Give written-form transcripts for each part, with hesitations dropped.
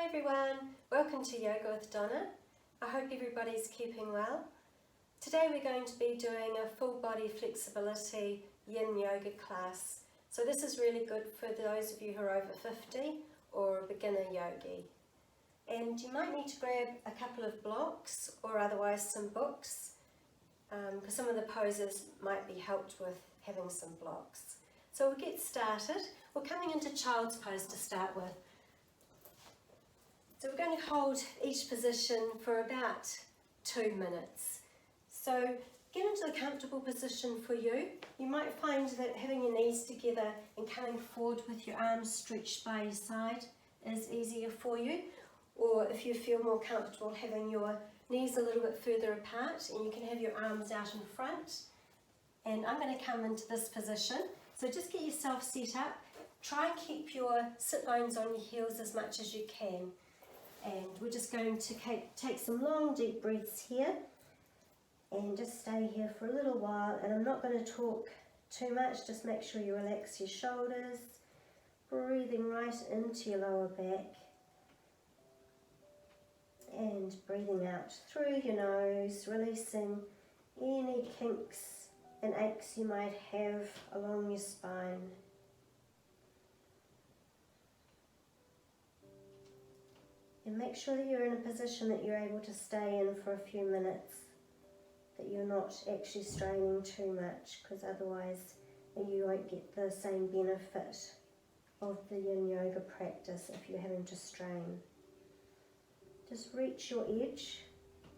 Hi everyone, welcome to Yoga with Donna. I hope everybody's keeping well. Today we're going to be doing a full body flexibility Yin Yoga class. So this is really good for those of you who are over 50 or a beginner yogi. And you might need to grab a couple of blocks or otherwise some books because some of the poses might be helped with having some blocks. So we'll get started. We're coming into child's pose to start with. So we're going to hold each position for about 2 minutes. So get into a comfortable position for you. You might find that having your knees together and coming forward with your arms stretched by your side is easier for you. Or if you feel more comfortable having your knees a little bit further apart and you can have your arms out in front. And I'm going to come into this position. So just get yourself set up. Try and keep your sit bones on your heels as much as you can. And we're just going to take some long deep breaths here and just stay here for a little while. And I'm not going to talk too much, just make sure you relax your shoulders, breathing right into your lower back and breathing out through your nose, releasing any kinks and aches you might have along your spine. And make sure that you're in a position that you're able to stay in for a few minutes, that you're not actually straining too much, because otherwise you won't get the same benefit of the Yin Yoga practice if you're having to strain. Just reach your edge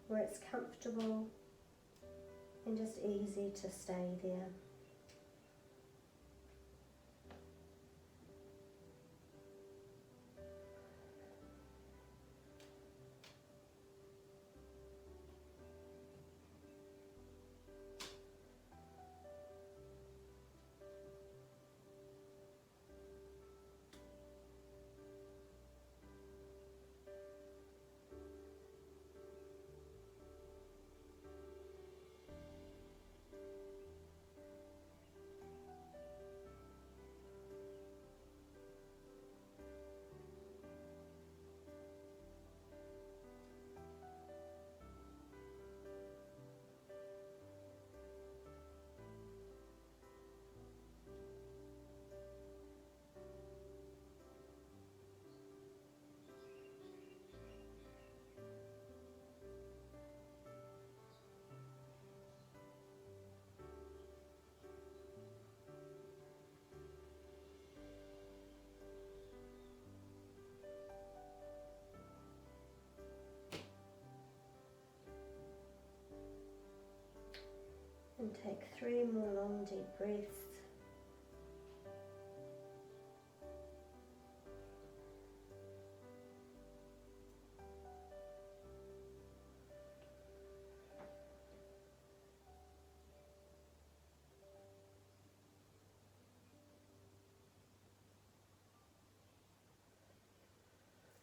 where it's comfortable and just easy to stay there. And take 3 more long deep breaths.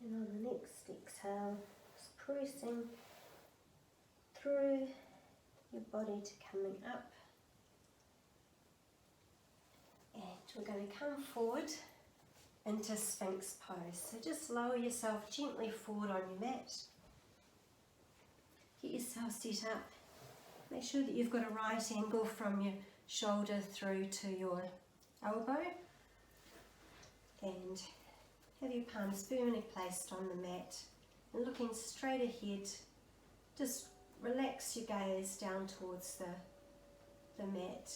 And on the next exhale, just pressing through your body to coming up, and we're going to come forward into Sphinx pose. So just lower yourself gently forward on your mat, get yourself set up, make sure that you've got a right angle from your shoulder through to your elbow, and have your palms firmly placed on the mat and looking straight ahead. Just relax your gaze down towards the mat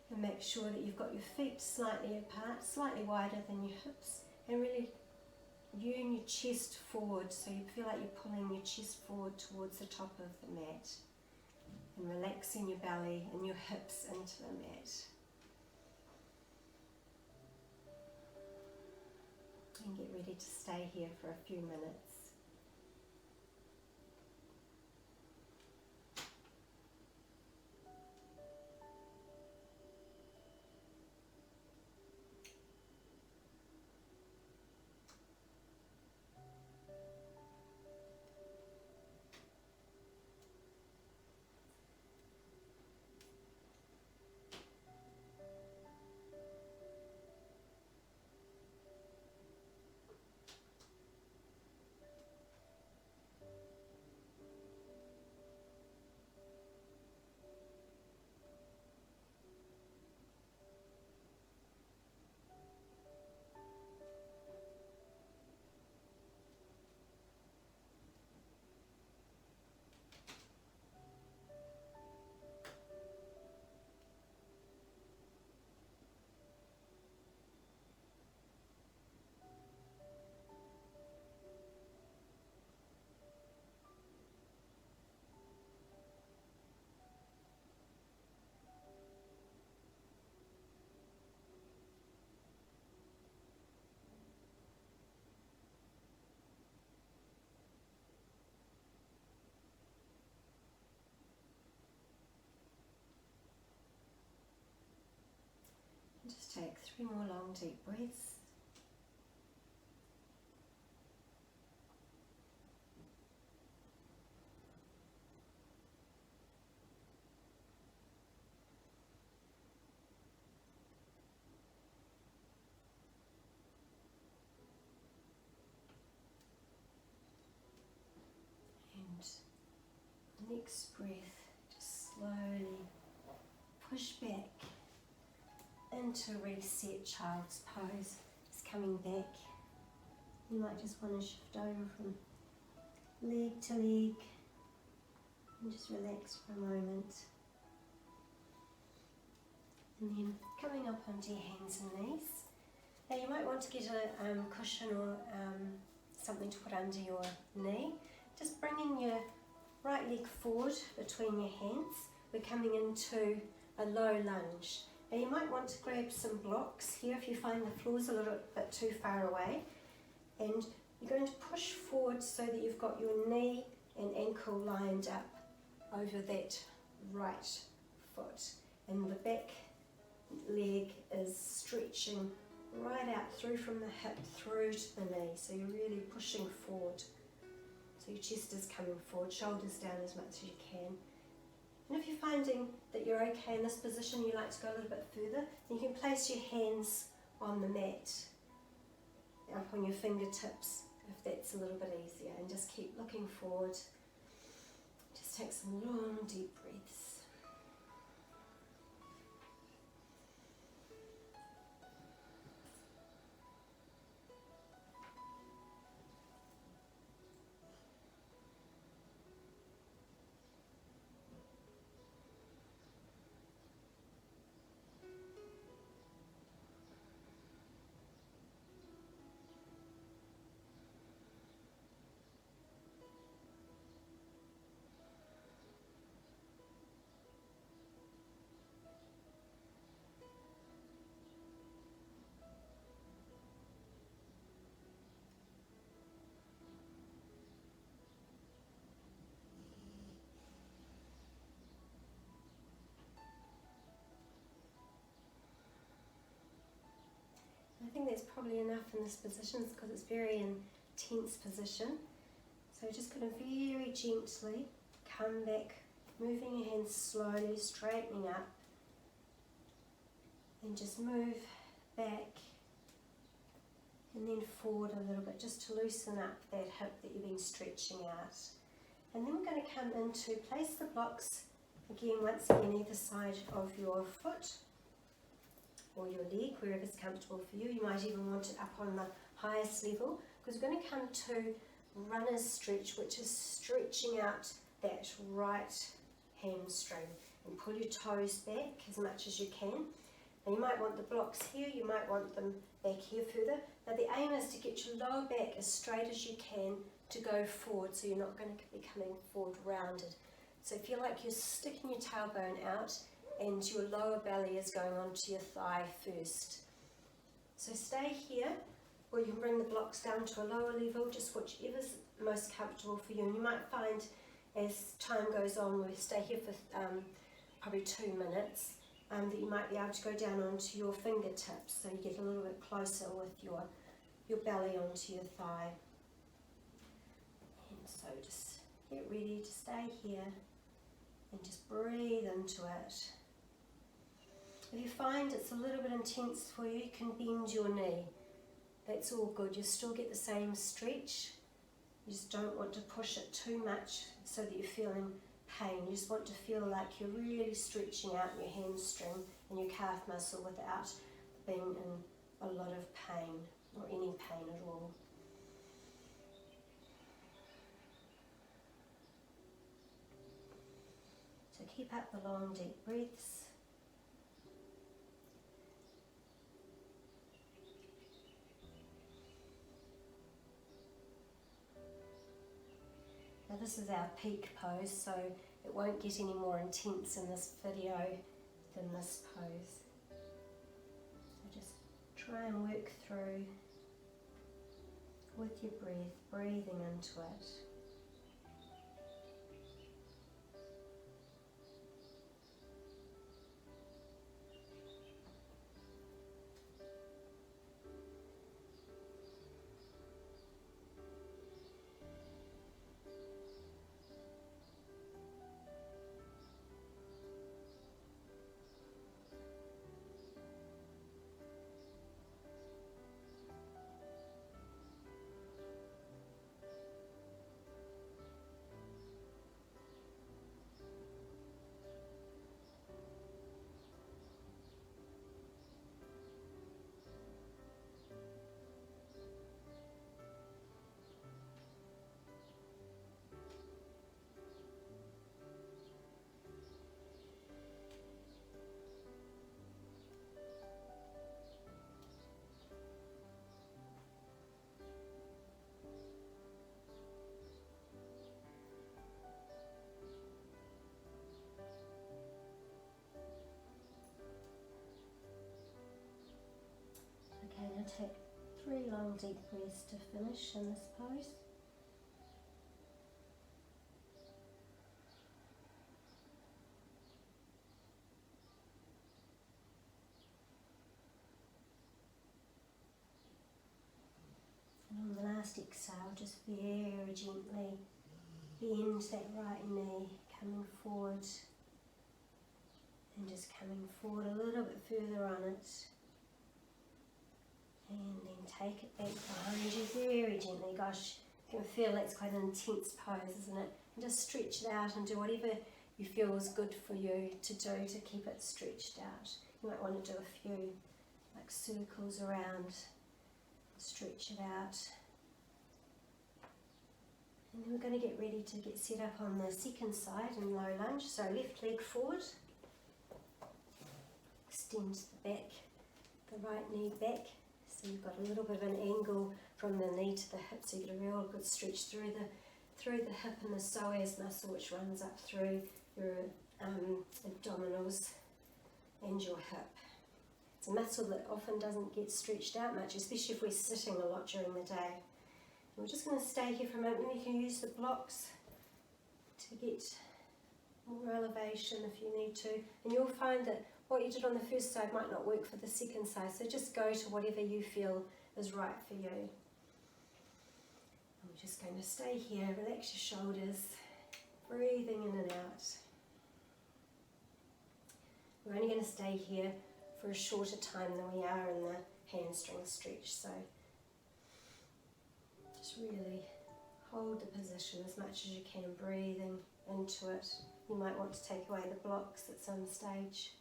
and make sure that you've got your feet slightly apart, slightly wider than your hips, and really yearn your chest forward so you feel like you're pulling your chest forward towards the top of the mat and relaxing your belly and your hips into the mat. And get ready to stay here for a few minutes. take 3 more long deep breaths. And next breath, just slowly push back into reset child's pose. Just coming back. You might just want to shift over from leg to leg and just relax for a moment. And then coming up onto your hands and knees. Now you might want to get a cushion or something to put under your knee. Just bringing your right leg forward between your hands. We're coming into a low lunge. Now you might want to grab some blocks here if you find the floor's a little bit too far away. And you're going to push forward so that you've got your knee and ankle lined up over that right foot. And the back leg is stretching right out through from the hip through to the knee. So you're really pushing forward. So your chest is coming forward, shoulders down as much as you can. And if you're finding that you're okay in this position, you like to go a little bit further, then you can place your hands on the mat, up on your fingertips, if that's a little bit easier, and just keep looking forward. Just take some long, deep breaths. I think that's probably enough in this position because it's a very intense position. So just going to very gently come back, moving your hands slowly, straightening up, and just move back and then forward a little bit just to loosen up that hip that you've been stretching out. And then we're going to come into place the blocks again, once again, either side of your foot or your leg, wherever's comfortable for you. You might even want it up on the highest level, because we're going to come to runner's stretch, which is stretching out that right hamstring, and pull your toes back as much as you can. And you might want the blocks here, you might want them back here further. Now the aim is to get your lower back as straight as you can to go forward, so you're not going to be coming forward rounded. So feel like you're sticking your tailbone out and your lower belly is going onto your thigh first. So stay here, or you can bring the blocks down to a lower level, just whichever's most comfortable for you. And you might find as time goes on, we'll stay here for probably 2 minutes, that you might be able to go down onto your fingertips, so you get a little bit closer with your belly onto your thigh. And so just get ready to stay here and just breathe into it. If you find it's a little bit intense for you, you can bend your knee. That's all good. You still get the same stretch. You just don't want to push it too much so that you're feeling pain. You just want to feel like you're really stretching out your hamstring and your calf muscle without being in a lot of pain or any pain at all. So keep up the long deep breaths. Now this is our peak pose, so it won't get any more intense in this video than this pose. So just try and work through with your breath, breathing into it. 3 long deep breaths to finish in this pose. And on the last exhale, just very gently bend that right knee, coming forward and just coming forward a little bit further on it. And then take it back behind you very gently. Gosh, you can feel that's quite an intense pose, isn't it? And just stretch it out and do whatever you feel is good for you to do to keep it stretched out. You might want to do a few like circles around, stretch it out. And then we're going to get ready to get set up on the second side in low lunge. So left leg forward, extend the back, the right knee back. So you've got a little bit of an angle from the knee to the hip, so you get a real good stretch through the hip and the psoas muscle, which runs up through your abdominals and your hip. It's a muscle that often doesn't get stretched out much, especially if we're sitting a lot during the day. We're just going to stay here for a moment. You can use the blocks to get more elevation if you need to. And you'll find that what you did on the first side might not work for the second side. So just go to whatever you feel is right for you. I'm just going to stay here. Relax your shoulders. Breathing in and out. We're only going to stay here for a shorter time than we are in the hamstring stretch. So just really hold the position as much as you can, breathing into it. You might want to take away the blocks at some stage.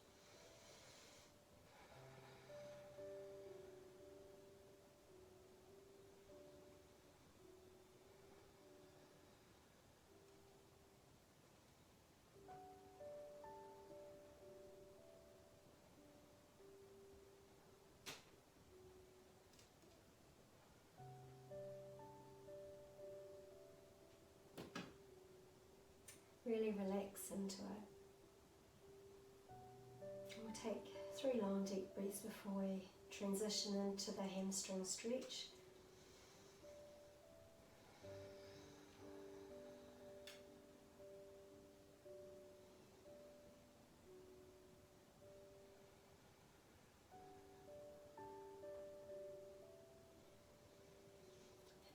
Really relax into it. And we'll take 3 long deep breaths before we transition into the hamstring stretch.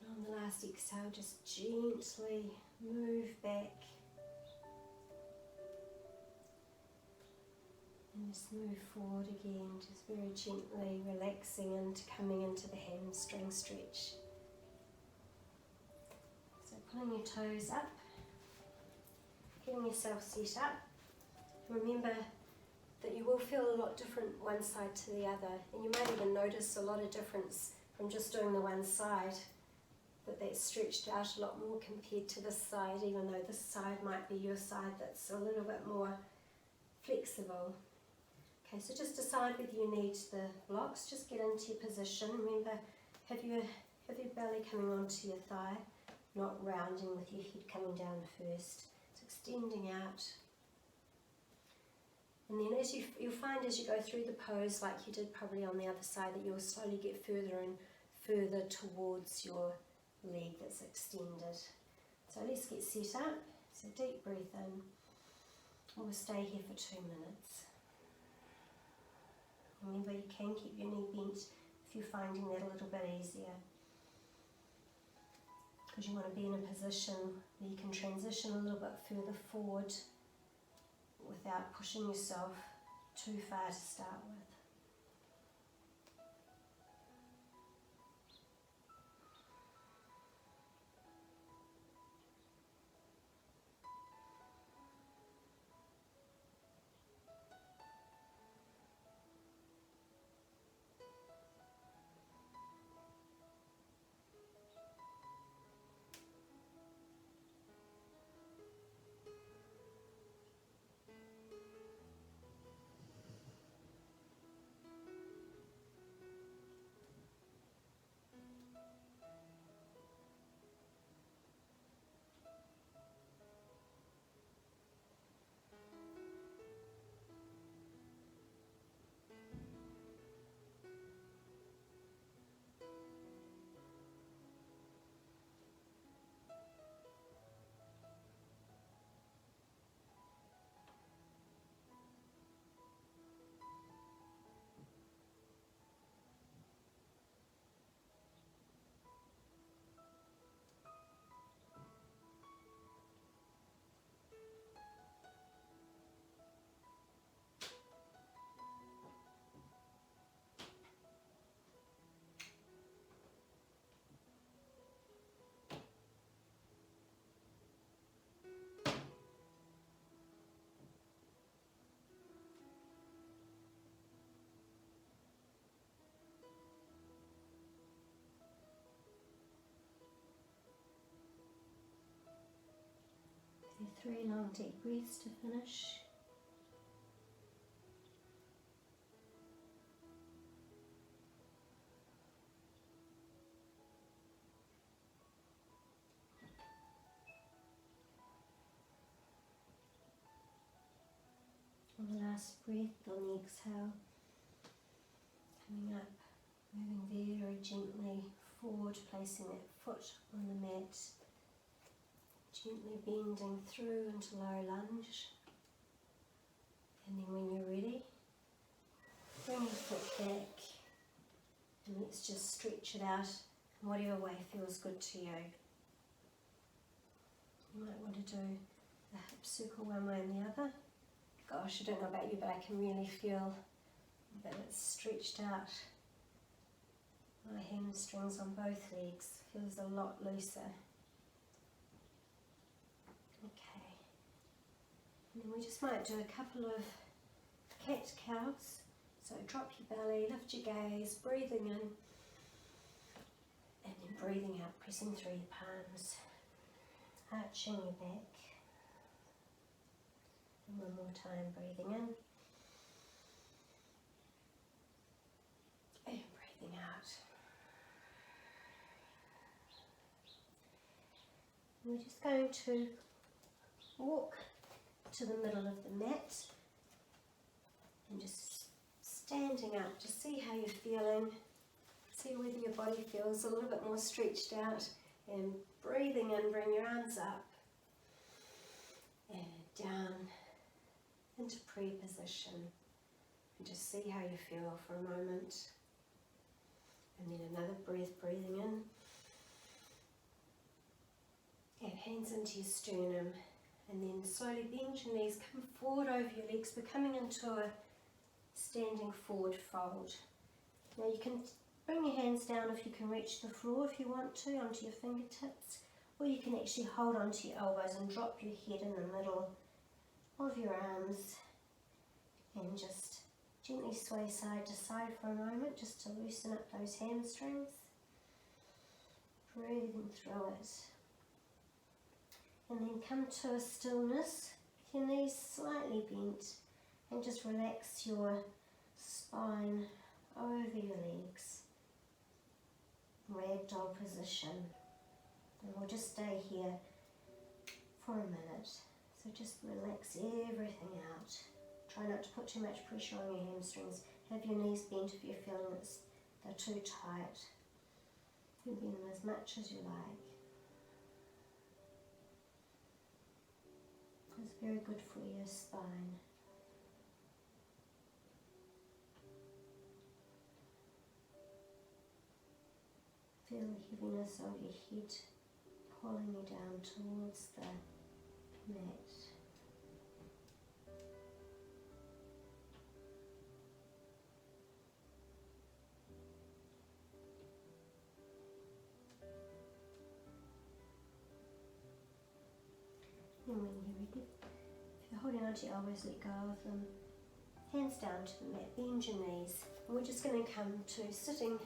And on the last exhale, just gently move back. And just move forward again, just very gently relaxing and coming into the hamstring stretch. So pulling your toes up, getting yourself set up. Remember that you will feel a lot different one side to the other, and you might even notice a lot of difference from just doing the one side, that's stretched out a lot more compared to this side, even though this side might be your side that's a little bit more flexible. Okay, so just decide whether you need the blocks. Just get into your position. Remember, have your belly coming onto your thigh, not rounding with your head coming down first. So extending out. And then you'll find as you go through the pose, like you did probably on the other side, that you'll slowly get further and further towards your leg that's extended. So let's get set up. So deep breath in. We'll stay here for 2 minutes. Remember, you can keep your knee bent if you're finding that a little bit easier, because you want to be in a position where you can transition a little bit further forward without pushing yourself too far to start with. 3 long deep breaths to finish. On the last breath, on the exhale, coming up, moving very gently forward, placing that foot on the mat, gently bending through into low lunge, and then when you're ready, bring your foot back and let's just stretch it out in whatever way feels good to you. You might want to do a hip circle one way and the other. Gosh, I don't know about you, but I can really feel that it's stretched out. My hamstrings on both legs feels a lot looser. Okay, and then we just might do a couple of cat-cows. So drop your belly, lift your gaze, breathing in, and then breathing out, pressing through your palms, arching your back. And one more time, breathing in and breathing out. We're just going to walk to the middle of the mat and just standing up to see how you're feeling. See whether your body feels a little bit more stretched out, and breathing in, bring your arms up and down into pre-position, and just see how you feel for a moment. And then another breath, breathing in, and hands into your sternum, and then slowly bend your knees, come forward over your legs. We're coming into a standing forward fold. Now you can bring your hands down if you can reach the floor if you want to, onto your fingertips, or you can actually hold onto your elbows and drop your head in the middle of your arms and just gently sway side to side for a moment, just to loosen up those hamstrings. Breathing through it. And then come to a stillness with your knees slightly bent, and just relax your spine over your legs. Ragdoll position. And we'll just stay here for a minute. So just relax everything out. Try not to put too much pressure on your hamstrings. Have your knees bent if you're feeling that they're too tight. You can bend them as much as you like. It's very good for your spine. Feel the heaviness of your head pulling you down towards the mat. And when you're ready, if you're holding onto your elbows, let go of them. Hands down to the mat, bend your knees. And we're just going to come to sitting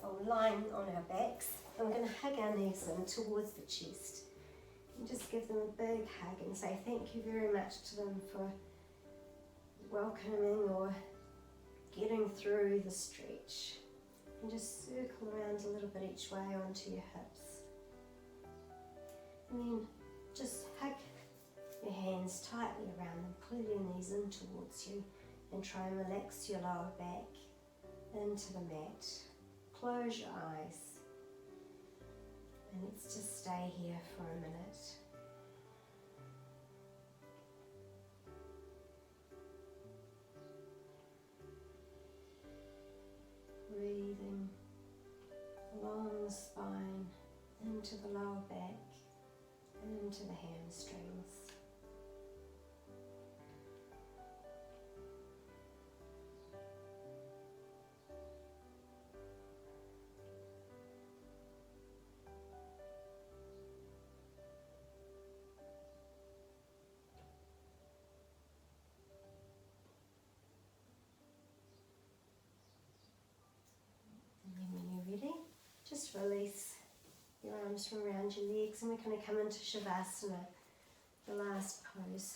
or lying on our backs. And we're going to hug our knees in towards the chest. And just give them a big hug and say thank you very much to them for welcoming or getting through the stretch. And just circle around a little bit each way onto your hips. And then just hug your hands tightly around them, pull your knees in towards you, and try and relax your lower back into the mat. Close your eyes, and let's just stay here for a minute. Breathing along the spine, into the lower back, into the hamstrings. And then when you're ready, just release your arms arms from around your legs, and we're going to come into Shavasana, the last pose.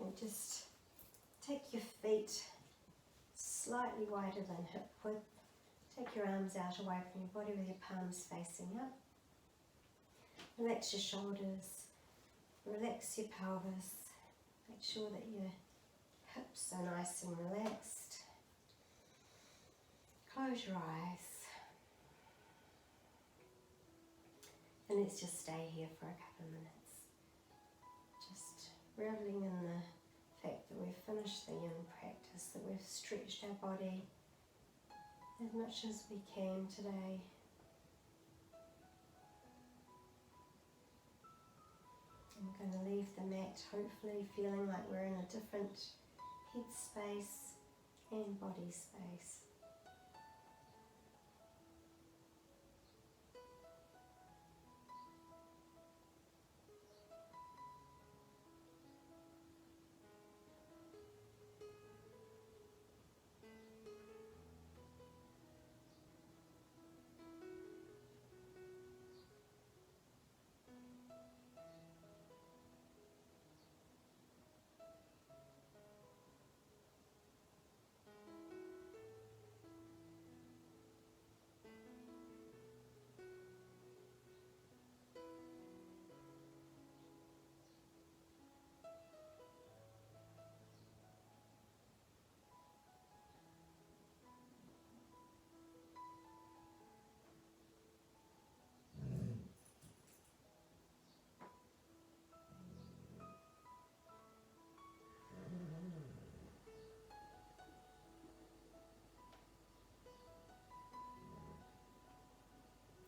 And just take your feet slightly wider than hip width. Take your arms out away from your body with your palms facing up. Relax your shoulders, relax your pelvis. Make sure that your hips are nice and relaxed. Close your eyes. And let's just stay here for a couple of minutes. Just reveling in the fact that we've finished the yin practice, that we've stretched our body as much as we can today. I'm going to leave the mat hopefully feeling like we're in a different head space and body space.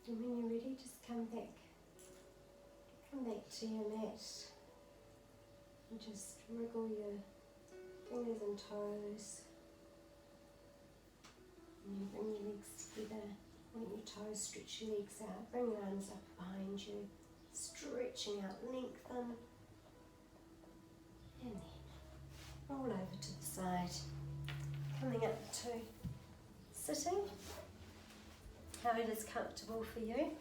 And when you're ready, just come back to your mat and just wriggle your fingers and toes. And then bring your legs together, point your toes, stretch your legs out, bring your arms up behind you, stretching out, lengthen, and then roll over to the side, coming up to sitting. How it is comfortable for you.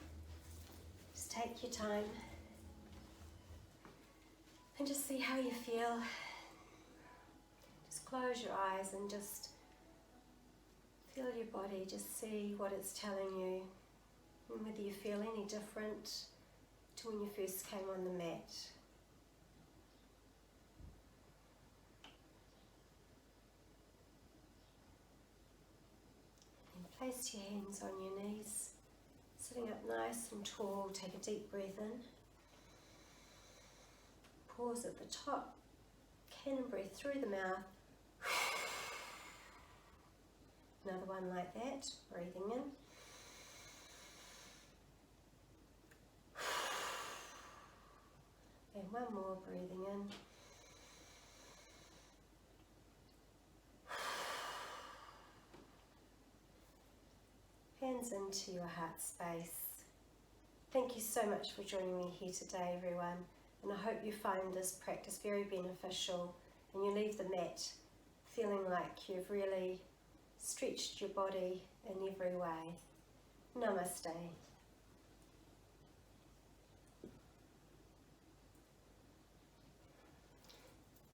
Just take your time and just see how you feel. Just close your eyes and just feel your body, just see what it's telling you and whether you feel any different to when you first came on the mat. Place your hands on your knees, sitting up nice and tall. Take a deep breath in. Pause at the top. Can breathe through the mouth. Another one like that, breathing in. And one more, breathing in. Hands into your heart space. Thank you so much for joining me here today, everyone, and I hope you find this practice very beneficial and you leave the mat feeling like you've really stretched your body in every way. Namaste.